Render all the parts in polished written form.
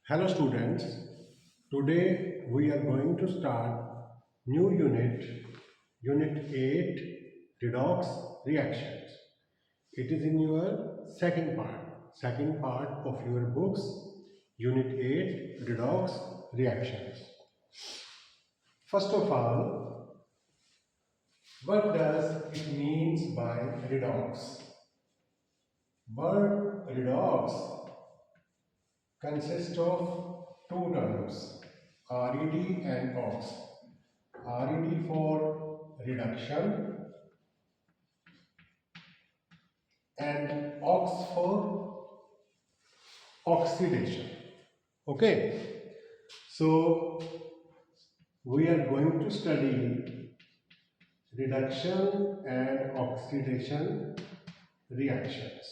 Hello students, today we are going to start new unit 8 redox reactions. It is in your second part of your books, unit 8 redox reactions. First of all, what does it means by redox? Word redox consists of two terms, RED and OX. RED for reduction and OX for oxidation. Okay, so we are going to study reduction and oxidation reactions.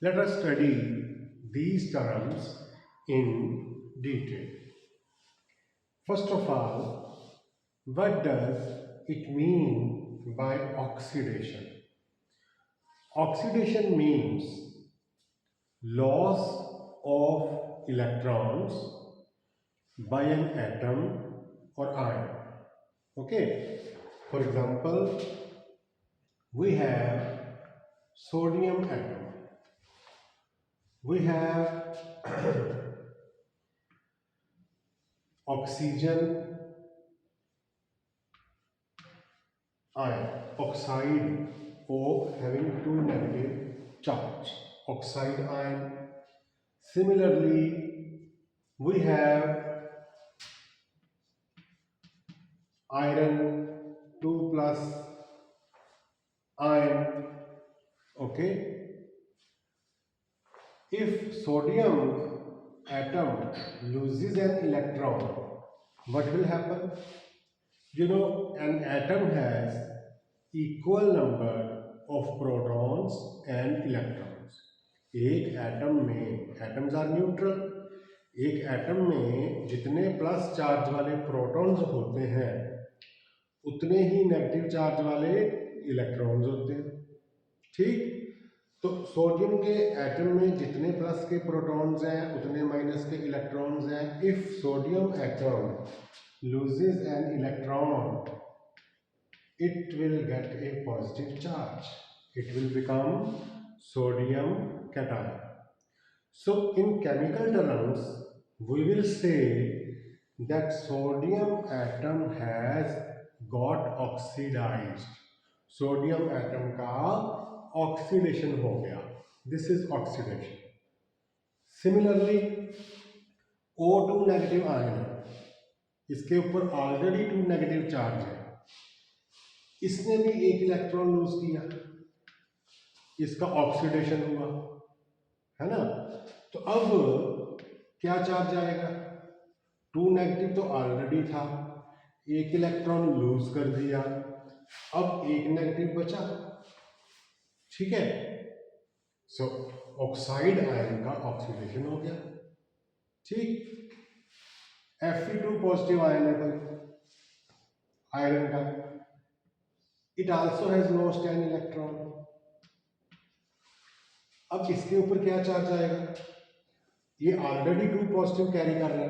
Let us study these terms in detail. First of all, what does it mean by oxidation? Oxidation means loss of electrons by an atom or ion. Okay, for example, we have sodium atom, we have oxygen ion, oxide O having two negative charge, oxide ion. Similarly, we have iron 2 plus ion. Okay, if sodium atom loses an electron, what will happen? You know, an atom has equal number of protons and electrons. एक atom में, atoms are neutral, एक atom में जितने plus charge वाले protons होते हैं उतने ही negative charge वाले इलेक्ट्रॉन्स होते हैं. ठीक, तो सोडियम के एटम में जितने प्लस के प्रोटॉन्स हैं उतने माइनस के इलेक्ट्रॉन्स हैं. If sodium atom loses an electron, it will get a positive charge. It will become sodium cation. So in chemical terms, we will say that sodium atom has got oxidized. Sodium atom का oxidation हो गया. This is oxidation. Similarly, O2 negative ion, इसके ऊपर already 2 negative charge है, इसने भी एक electron lose किया, इसका ऑक्सीडेशन हुआ, है ना. तो अब क्या चार्ज आएगा? 2 नेगेटिव तो ऑलरेडी था, एक इलेक्ट्रॉन लूज कर दिया, अब एक नेगेटिव बचा. ठीक है, सो ऑक्साइड आयन का ऑक्सीडेशन हो गया. ठीक, Fe2 पॉजिटिव आयन है कोई आयरन का, it also has lost an electron. अब इसके ऊपर क्या चार्ज आएगा? ये ऑलरेडी 2 पॉजिटिव कैरी कर रहा है,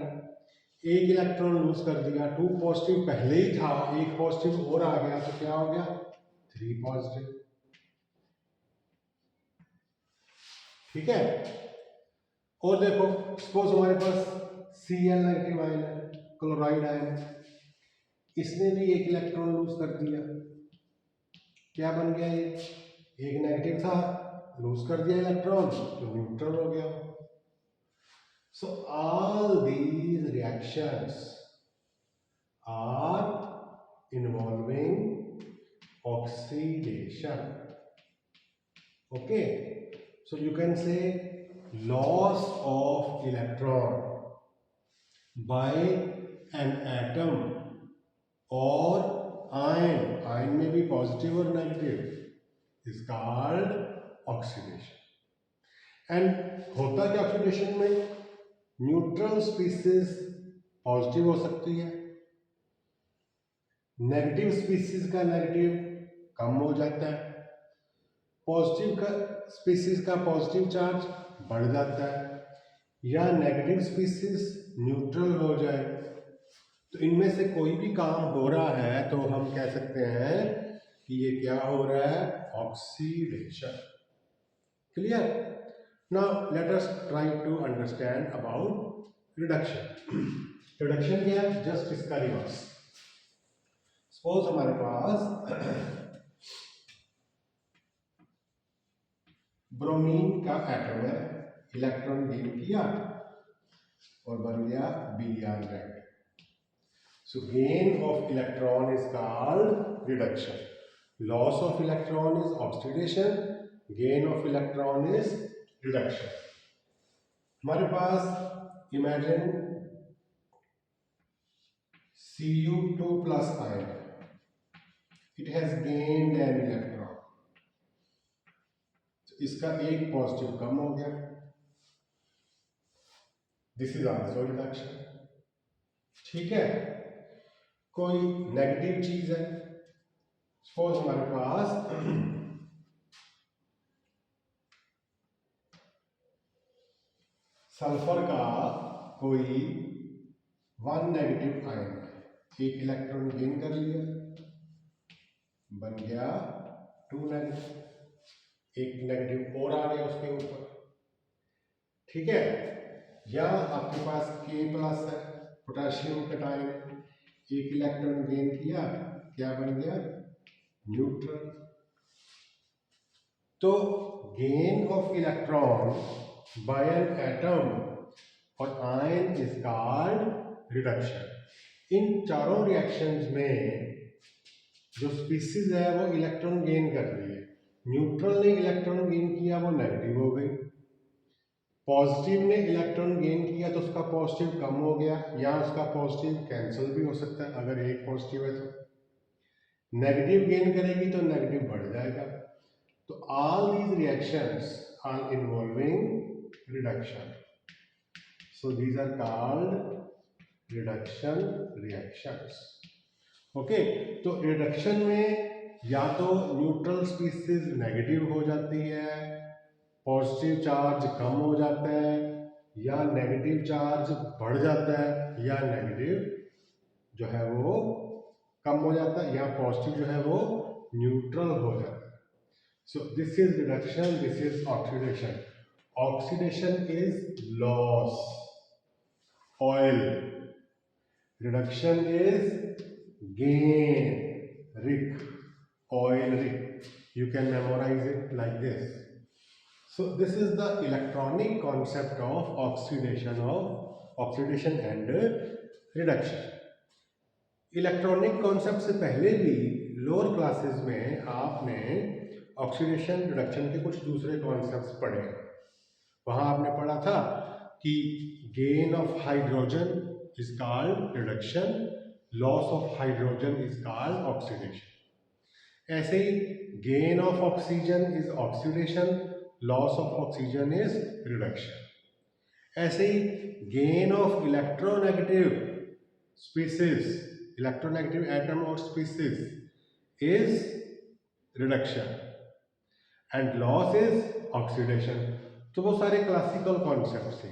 एक इलेक्ट्रॉन लूज कर दिया, 2 पॉजिटिव पहले ही था, एक पॉजिटिव और आ गया, तो क्या हो गया? 3 पॉजिटिव. ठीक है, और देखो सपोज हमारे पास Cl नेगेटिव आयन है, क्लोराइड आयन, इसने भी एक इलेक्ट्रॉन लूज कर दिया, क्या बन गया? ये एक नेगेटिव था, लूज कर दिया इलेक्ट्रॉन, तो न्यूट्रल हो गया. So all these reactions are involving oxidation. Okay, so you can say loss of electron by an atom or ion में भी पॉजिटिव और negative is called oxidation. And होता क्या ऑक्सीडेशन में? न्यूट्रल स्पीसीज पॉजिटिव हो सकती है, नेगेटिव स्पीसीज का नेगेटिव कम हो जाता है, पॉजिटिव का स्पीसीज का पॉजिटिव चार्ज बढ़ जाता है. या नेगेटिव स्पीसीज न्यूट्रल हो जाए। तो इनमें से कोई भी काम हो रहा है तो हम कह सकते हैं कि ये क्या हो रहा है, oxidation. Clear? Now let us try to understand about reduction. Reduction क्या है? जस्ट इसका रिवर्स। सपोज हमारे पास ब्रोमीन का एटम है, इलेक्ट्रॉन गेन किया और बन गया Br रेड। So gain of electron is called reduction. Loss of electron is oxidation. Gain of electron is reduction. हमारे पास imagine Cu2 plus ion. It has gained an electron. So इसका एक positive कम हो गया. This is also reduction. ठीक है? कोई negative चीज है, सपोज हमारे पास सल्फर का कोई वन नेगेटिव आयन है, एक इलेक्ट्रॉन गेन कर लिया, बन गया टू नेगेटिव, एक नेगेटिव और आ गया उसके ऊपर। ठीक है? या आपके पास K प्लस है, पोटेशियम कटायन, एक इलेक्ट्रॉन गेन किया, क्या बन गया, न्यूट्रल। तो gain of electron by an atom और आयन इज कॉल्ड रिडक्शन। इन चारों रिएक्शंस में जो स्पीसीज है वो इलेक्ट्रॉन गेन कर रही है। न्यूट्रल ने इलेक्ट्रॉन गेन किया, वो नेगेटिव हो गई। पॉजिटिव ने इलेक्ट्रॉन गेन किया तो उसका पॉजिटिव कम हो गया, या उसका पॉजिटिव कैंसिल भी हो सकता है अगर एक पॉजिटिव है तो। नेगेटिव गेन करेगी तो नेगेटिव बढ़ जाएगा। तो all these reactions are involving reduction. So these are called reduction reactions. Okay, तो reduction में या तो न्यूट्रल स्पीसीज नेगेटिव हो जाती है, पॉजिटिव चार्ज कम हो जाता है, या नेगेटिव चार्ज बढ़ जाता है, या नेगेटिव जो है वो कम हो जाता है, या पॉजिटिव जो है वो न्यूट्रल हो जाता है। So this is reduction, this is oxidation. Oxidation is loss. Oil. Reduction is gain. Rick. Oil Rick. You can memorize it like this. So this is the electronic concept of oxidation and reduction. Electronic concept से पहले भी lower classes में आपने oxidation reduction के कुछ दूसरे concepts पढ़े। वहाँ आपने पढ़ा था कि gain of hydrogen is called reduction, loss of hydrogen is called oxidation. ऐसे ही gain of oxygen is oxidation, loss of oxygen is reduction. ऐसे ही gain of electronegative species, electronegative atom और species is reduction and loss is oxidation. तो वो सारे classical concept थे।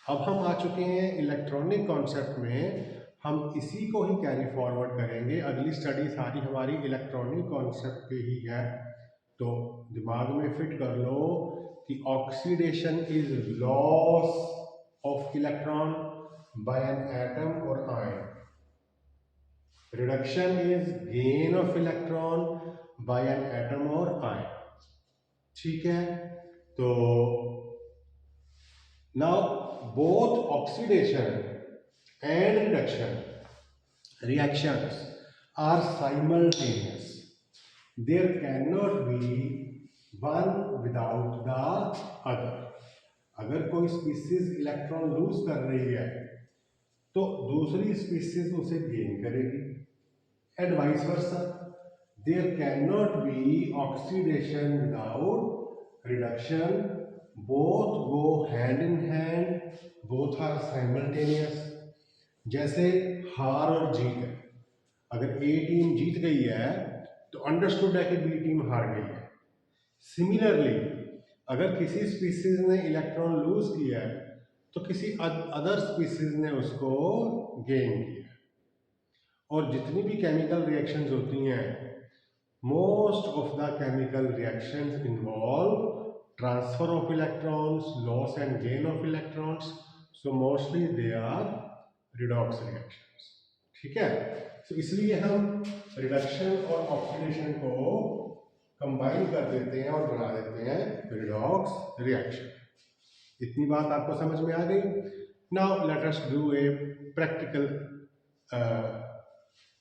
अब हम आ चुके हैं इलेक्ट्रॉनिक कॉन्सेप्ट में, हम इसी को ही कैरी फॉरवर्ड करेंगे। अगली स्टडी सारी हमारी इलेक्ट्रॉनिक कॉन्सेप्ट पे ही है, तो दिमाग में फिट कर लो कि oxidation is loss of electron by an atom और ion, reduction is gain of electron by an atom और आयन। ठीक है? तो now both oxidation and reduction reactions are simultaneous. There cannot be one without the other. अगर कोई species electron lose कर रही है तो दूसरी स्पीसीज उसे गेन करेगी, and vice versa. There can not be oxidation without reduction, both go hand in hand, both are simultaneous. जैसे हार और जीत है, अगर ए टीम जीत गई है तो अंडरस्टूड है कि बी टीम हार गई है। सिमिलरली अगर किसी स्पीसीज ने इलेक्ट्रॉन लूज किया है तो किसी अदर स्पीसीज ने उसको गेन किया। और जितनी भी केमिकल रिएक्शंस होती हैं, most of the chemical reactions involve transfer of electrons, loss and gain of electrons, so mostly they are redox reactions. ठीक है, तो इसलिए हम रिडक्शन और ऑक्सीडेशन को कंबाइन कर देते हैं और बना देते हैं रिडॉक्स रिएक्शन। इतनी बात आपको समझ में आ गई। Now let us do a practical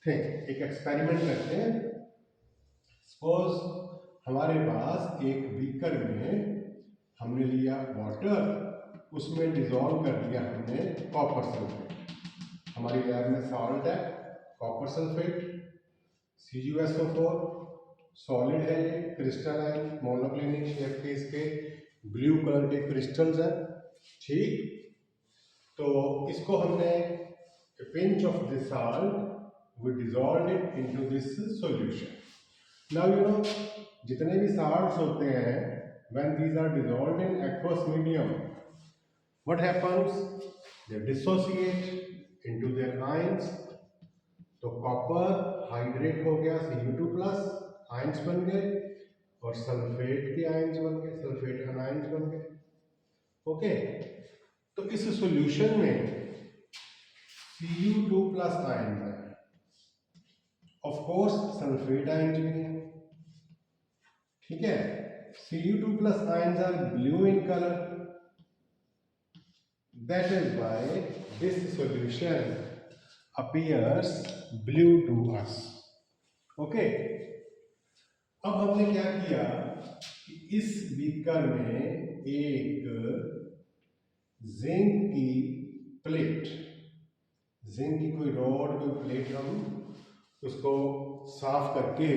thing, एक एक्सपेरिमेंट करते हैं। सपोज हमारे पास एक बीकर में हमने लिया वाटर, उसमें डिजोल्व कर दिया हमने कॉपर सल्फेट। हमारी लैब में सॉल्ट है कॉपर सल्फेट, CuSO4, सॉलिड है ये, क्रिस्टलाइन मोनोक्लिनिक शेप के इसके ब्लू कलर के क्रिस्टल्स हैं। ठीक, तो इसको हमने pinch of this salt we dissolved it into this solution. Now you know जितने भी salts होते हैं, when these are dissolved in aqueous medium, what happens? They dissociate into their ions. तो कॉपर हाइड्रेट हो गया Cu2 प्लस, आयंस बन गए, और सल्फेट के आयंस बन गए, सल्फेट अनायंस बन गए। ओके, तो इस सॉल्यूशन में Cu2 प्लस आयंस है, ऑफ कोर्स सल्फेट आयंस भी है। ठीक है, Cu2 plus ions are blue in colour, that is why this solution appears blue to us. Okay, अब हमने क्या किया कि इस बीकर में एक जिंक की प्लेट, जिंक की कोई रॉड, कोई प्लेट, हम उसको साफ करके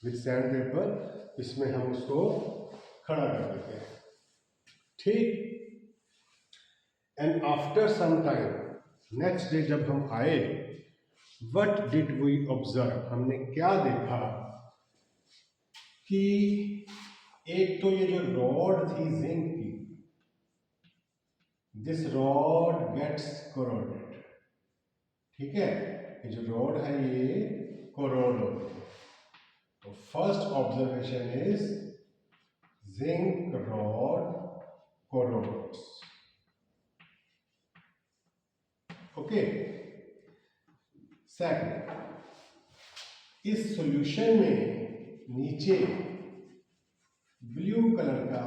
विद सैंड पेपर इसमें हम उसको खड़ा कर देते हैं। ठीक, and after some time, next day जब हम आए, व्हाट डिड वी ऑब्जर्व, हमने क्या देखा कि एक तो ये जो रॉड थी जिंक की, दिस रॉड गेट्स कोरोडेड। ठीक है, ये जो रॉड है ये कोरोड हो गई। तो first observation is zinc rod corrodes. Okay, second, इस सॉल्यूशन में नीचे ब्लू कलर का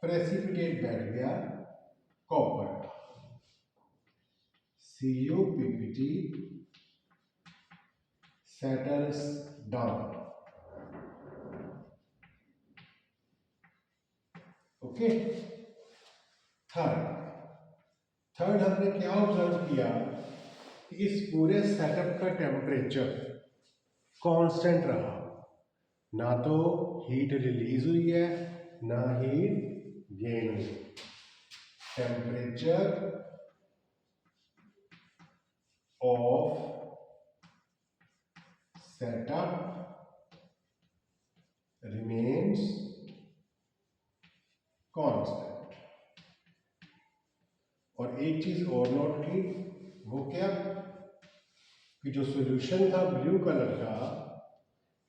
प्रेसिपिटेट बैठ गया कॉपर का, CuPpt settles down. Okay, third हमने क्या ऑब्जर्व किया कि इस पूरे सेटअप का टेम्परेचर कांस्टेंट रहा, ना तो हीट रिलीज हुई है ना हीट गेन हुई। Temperature of setup remains constant. और एक चीज और नोट की, वो क्या कि जो सॉल्यूशन था ब्लू कलर का,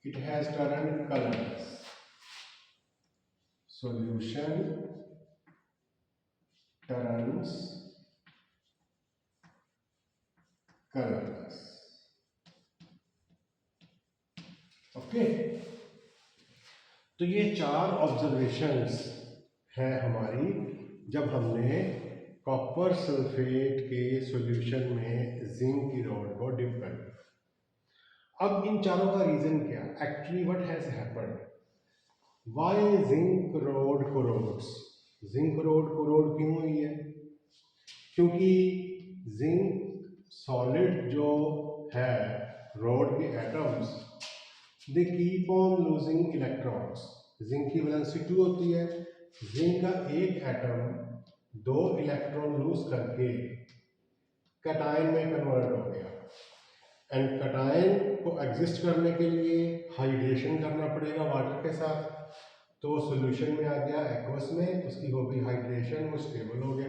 it has turned colourless. Solution turns colourless. Okay, तो ये चार ऑब्जर्वेशंस है हमारी जब हमने कॉपर सल्फेट के सॉल्यूशन में जिंक की रॉड को डिप कर दिया। अब इन चारों का रीजन क्या, actually what has happened, why zinc rod corrodes. Zinc rod corrode क्यों हुई है? क्योंकि जिंक सॉलिड जो है रॉड के atoms, they keep on losing electrons. Zinc की वैलेंसी 2 होती है, जिंक का एक एटम 2 इलेक्ट्रॉन लूज करके कैटायन में कन्वर्ट हो गया, एंड कैटायन को एग्जिस्ट करने के लिए हाइड्रेशन करना पड़ेगा वाटर के साथ। तो वो सोल्यूशन में आ गया एक्वस में, उसकी हो गई हाइड्रेशन, वो स्टेबल हो गया।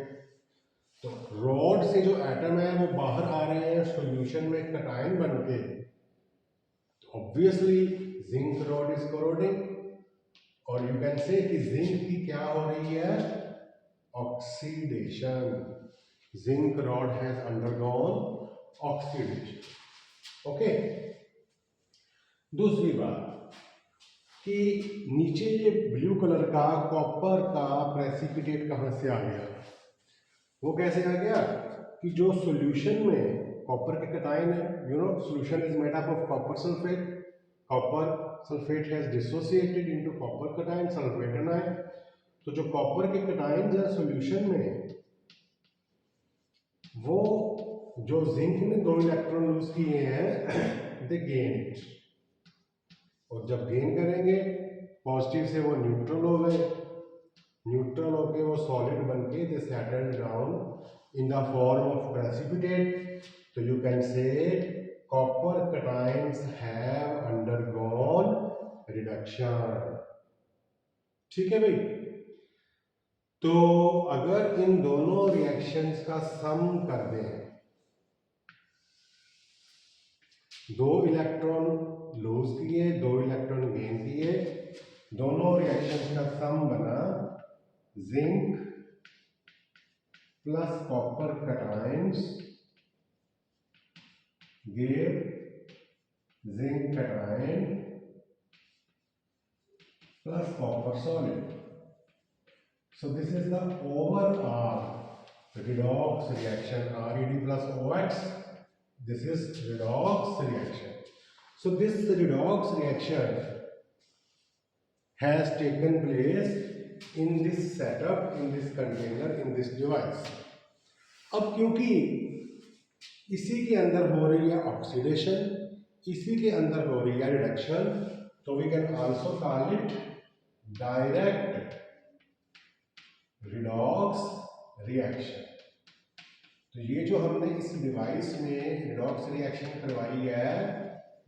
तो रॉड से जो एटम है वो बाहर आ रहे हैं सॉल्यूशन में कटायन बन के, तो obviously zinc rod is corroding, और यू कैन से कि जिंक की क्या हो रही है, oxidation. Zinc rod has undergone oxidation. Okay, दूसरी बात कि नीचे ये ब्लू कलर का कॉपर का प्रेसिपिटेट कहाँ से आ गया, वो कैसे आ गया कि जो सॉल्यूशन में कॉपर के कटायन है, you know solution is made up of copper sulphate, copper sulphate has dissociated into copper cation sulphate anion. तो जो कॉपर के कटायन है सॉल्यूशन में, वो जो जिंक ने 2 इलेक्ट्रॉन लूज किए हैं दे गेन इट, और जब गेन करेंगे पॉजिटिव से वो न्यूट्रल हो गए, न्यूट्रल होके वो सॉलिड बन के they settle down in the form of precipitate. तो you can say copper cations have undergone reduction. ठीक है भाई, तो अगर इन दोनों रिएक्शंस का सम कर दें, 2 इलेक्ट्रॉन लूज किए 2 इलेक्ट्रॉन गेन किए, दोनों रिएक्शंस का सम बना zinc plus copper cations give zinc cation plus copper solid. So this is the overall redox reaction, Red plus OX. This is redox reaction. So this redox reaction has taken place in this setup, in this container, in this device. अब क्योंकि इसी के अंदर हो रही है oxidation, इसी के अंदर हो रही है रिडक्शन, तो we can also call it direct redox reaction. तो ये जो हमने इस डिवाइस में रिडॉक्स रिएक्शन करवाई है,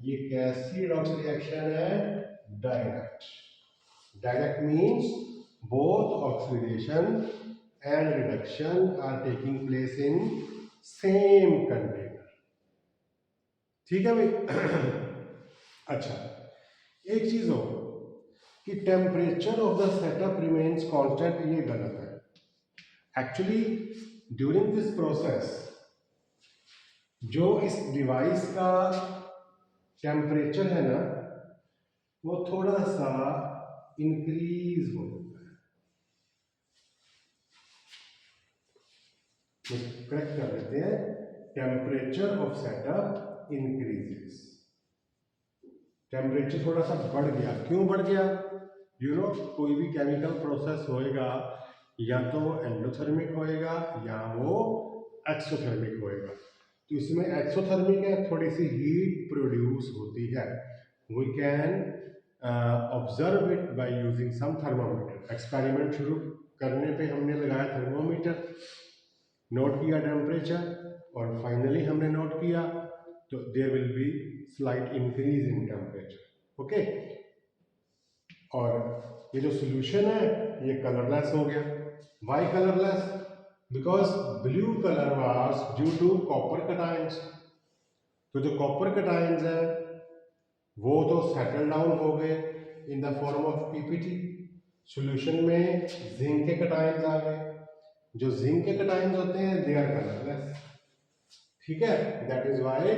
ये कैसी रिडॉक्स रिएक्शन है, direct. Direct means both oxidation and reduction are taking place in same container. ठीक है भाई। अच्छा, एक चीज हो कि temperature of the setup remains constant, ये गलत है। एक्चुअली ड्यूरिंग दिस प्रोसेस जो इस डिवाइस का टेम्परेचर है ना, वो थोड़ा सा इंक्रीज हो जाता है। करेक्ट कर लेते हैं, temperature of setup increases. Temperature थोड़ा सा बढ़ गया, क्यों बढ़ गया, यू नो कोई भी केमिकल प्रोसेस होएगा या तो वो एंडोथर्मिक होएगा या वो एक्सोथर्मिक होएगा। तो इसमें एक्सोथर्मिक है, थोड़ी सी हीट प्रोड्यूस होती है। We can observe it by using some thermometer. Experiment शुरू करने पे हमने लगाया थर्मोमीटर, नोट किया टेम्परेचर, और फाइनली हमने नोट किया तो there will be slight increase in temperature. Okay, और ये जो सॉल्यूशन है ये कलरलेस हो गया। Why colourless, because blue colour was due to copper cations. तो जो कॉपर कटायंस है वो तो सेटल डाउन हो गए इन the form of PPT. Solution में जिंक के कटायंस आ गए, जो जिंक के कटायंस होते हैं दे आर कलरलेस। ठीक है, that is why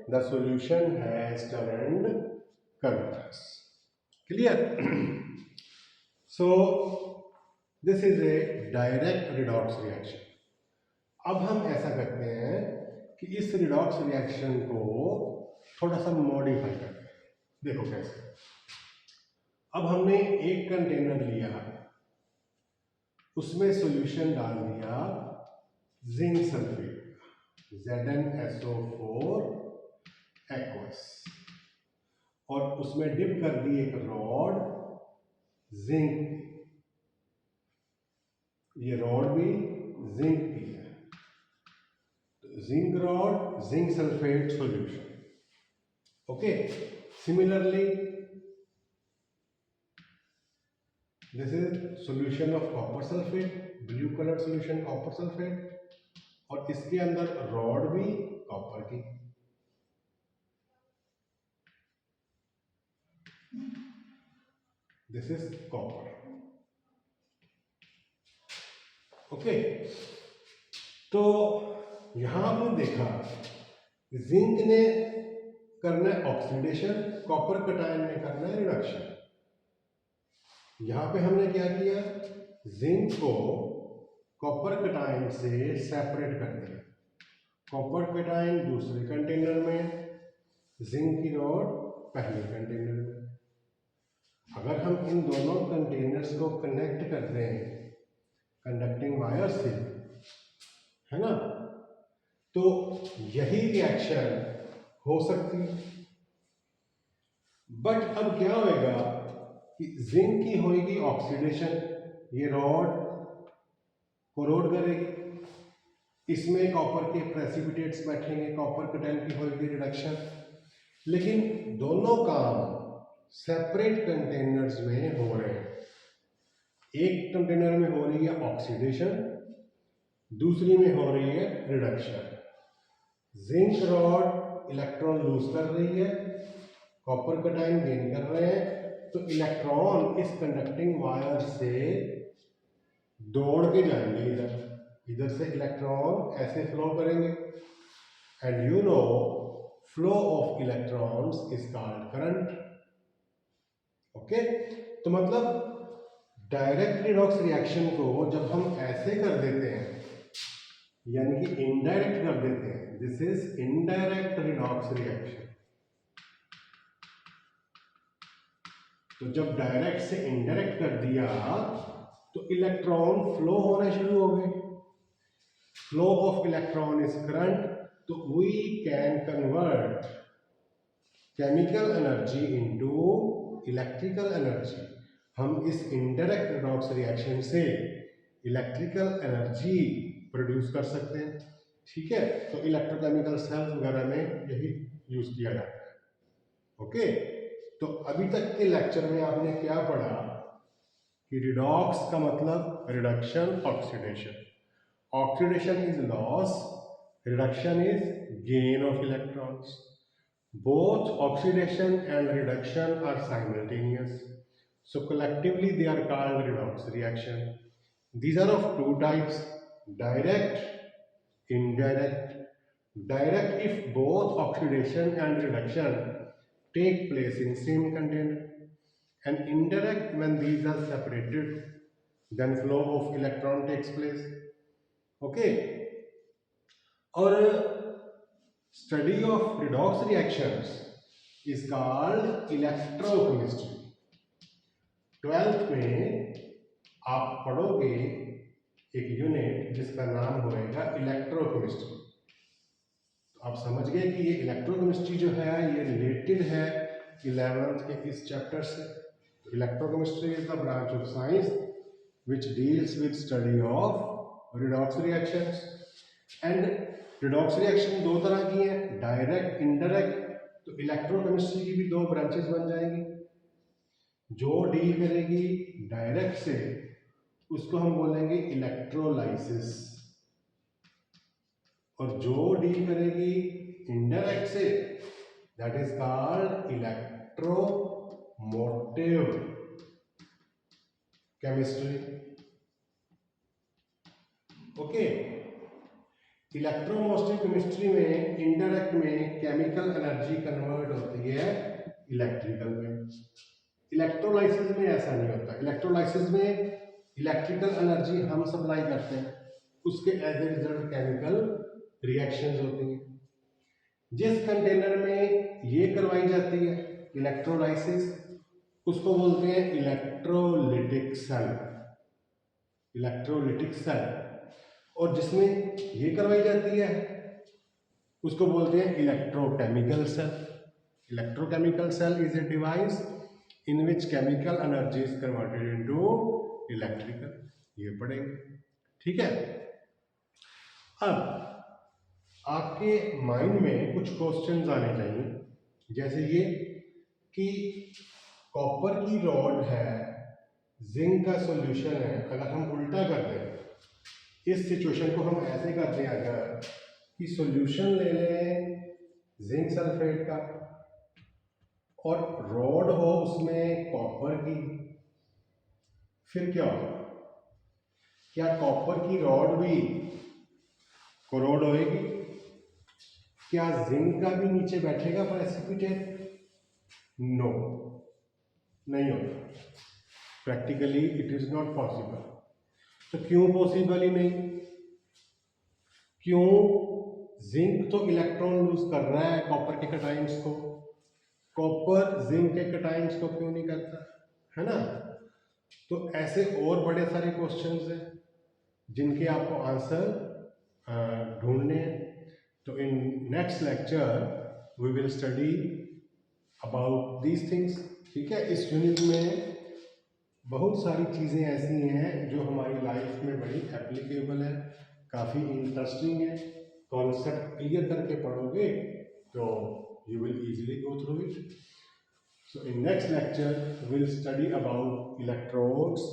the solution has turned colourless. Clear? So this is a direct redox reaction. अब हम ऐसा करते हैं कि इस रिडॉक्स रिएक्शन को थोड़ा सा मॉडिफाई करते हैं। देखो कैसे। अब हमने एक कंटेनर लिया, उसमें सॉल्यूशन डाल दिया जिंक सल्फेट, ZnSO4 एक्वस, और उसमें डिप कर दी एक रॉड जिंक, ये रॉड भी जिंक की है, तो zinc rod zinc sulphate solution. Okay, similarly this is solution of copper sulfate, blue colored solution copper sulfate, और इसके अंदर रॉड भी कॉपर की। This is copper. ओके, तो यहां आपने देखा जिंक ने करना है ऑक्सीडेशन, कॉपर कटायन ने करना है रिडक्शन। यहां पे हमने क्या किया, जिंक को कॉपर कटायन से सेपरेट कर दिया। कॉपर कटायन दूसरे कंटेनर में, जिंक की रॉड पहले कंटेनर में। अगर हम इन दोनों कंटेनर्स को कनेक्ट कर दें कंडक्टिंग वायर से, है ना, तो यही रिएक्शन हो सकती है। बट अब क्या होएगा कि जिंक की होएगी ऑक्सीडेशन, ये रॉड कोरोड करेगी, इसमें कॉपर के प्रेसिपिटेट्स बैठेंगे, कॉपर कटायन की होएगी रिडक्शन। लेकिन दोनों काम सेपरेट कंटेनर्स में हो रहे हैं। एक कंटेनर में हो रही है ऑक्सीडेशन, दूसरी में हो रही है reduction. Zinc rod electron lose कर रही है, कॉपर कटायन गेन कर रहे हैं, तो इलेक्ट्रॉन इस कंडक्टिंग वायर से दौड़ के जाएंगे इधर से इलेक्ट्रॉन ऐसे फ्लो करेंगे। And you know flow of electrons is called current. Okay, तो मतलब डायरेक्ट रिडॉक्स रिएक्शन को जब हम ऐसे कर देते हैं, यानी कि इनडायरेक्ट कर देते हैं, this is indirect redox reaction. तो जब डायरेक्ट से इनडायरेक्ट कर दिया तो इलेक्ट्रॉन फ्लो होने शुरू हो गए। Flow of electron is current, तो we can convert chemical energy into electrical energy. हम इस इनडायरेक्ट रिडॉक्स रिएक्शन से इलेक्ट्रिकल एनर्जी प्रोड्यूस कर सकते हैं। ठीक है, तो इलेक्ट्रोकेमिकल सेल्स वगैरह में यही यूज किया जाता है। ओके, तो अभी तक के लेक्चर में आपने क्या पढ़ा कि रिडॉक्स का मतलब reduction, oxidation. Oxidation is loss, reduction is gain of electrons. Both oxidation and reduction are simultaneous, so collectively they are called redox reaction. These are of two types: direct, indirect. Direct if both oxidation and reduction take place in same container, and indirect when these are separated, then flow of electron takes place. Okay, और study of redox reactions is called electrochemistry. 12th में आप पढ़ोगे एक unit जिसका नाम होएगा electrochemistry. तो आप समझ गए कि ये इलेक्ट्रोकेमिस्ट्री जो है ये रिलेटेड है 11th के इस चैप्टर से। तो electrochemistry is the branch of science which deals with study of redox reactions. And redox reaction दो तरह की है, डायरेक्ट, इनडायरेक्ट। तो इलेक्ट्रोकेमिस्ट्री की भी दो ब्रांचेस बन जाएंगी। जो डील करेगी डायरेक्ट से उसको हम बोलेंगे इलेक्ट्रोलाइसिस, और जो डील करेगी indirect say that is called electromotive chemistry. Okay, electromotive chemistry में इनडायरेक्ट में केमिकल एनर्जी कन्वर्ट होती है इलेक्ट्रिकल में। इलेक्ट्रोलाइसिस में ऐसा नहीं होता। इलेक्ट्रोलाइसिस में इलेक्ट्रिकल एनर्जी हम सप्लाई करते हैं, उसके as a result chemical reactions होती हैं। जिस कंटेनर में ये करवाई जाती है इलेक्ट्रोलाइसिस, उसको बोलते हैं इलेक्ट्रोलिटिक सेल। Electrolytic cell. और जिसमें ये करवाई जाती है उसको बोलते हैं electrochemical cell. Electrochemical cell is a device in which chemical energy is converted into electrical. ये पढ़ेंगे, ठीक है। अब आपके माइंड में कुछ क्वेश्चंस आने चाहिए, जैसे ये कि कॉपर की रॉड है, जिंक का सॉल्यूशन है, अगर हम उल्टा कर दें इस सिचुएशन को हम ऐसे करते हैं अगर कि सॉल्यूशन ले लें जिंक सल्फेट का और रॉड हो उसमें कॉपर की, फिर क्या होगा? क्या कॉपर की रॉड भी कोरोड होएगी? क्या जिंक का भी नीचे बैठेगा प्रेसिपिटेट? नो, नहीं होता। Practically it is not possible. तो क्यों पॉसिबल ही नहीं? क्यों? जिंक तो इलेक्ट्रॉन लूज कर रहा है कॉपर के कैटायंस को, कॉपर जिंक के कैटायंस को क्यों नहीं करता, है ना? तो ऐसे और बड़े सारे क्वेश्चंस हैं जिनके आपको आंसर ढूंढने हैं। तो in next lecture we will study about these things. ठीक है, इस यूनिट में बहुत सारी चीज़ें ऐसी हैं जो हमारी लाइफ में बड़ी एप्लीकेबल है, काफ़ी इंटरेस्टिंग है। कॉन्सेप्ट क्लियर करके पढ़ोगे तो you will easily go through it. So in next lecture we'll study about electrodes,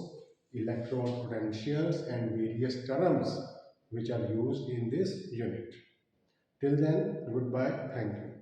electrode potentials and various terms which are used in this unit. Till then, goodbye, thank you.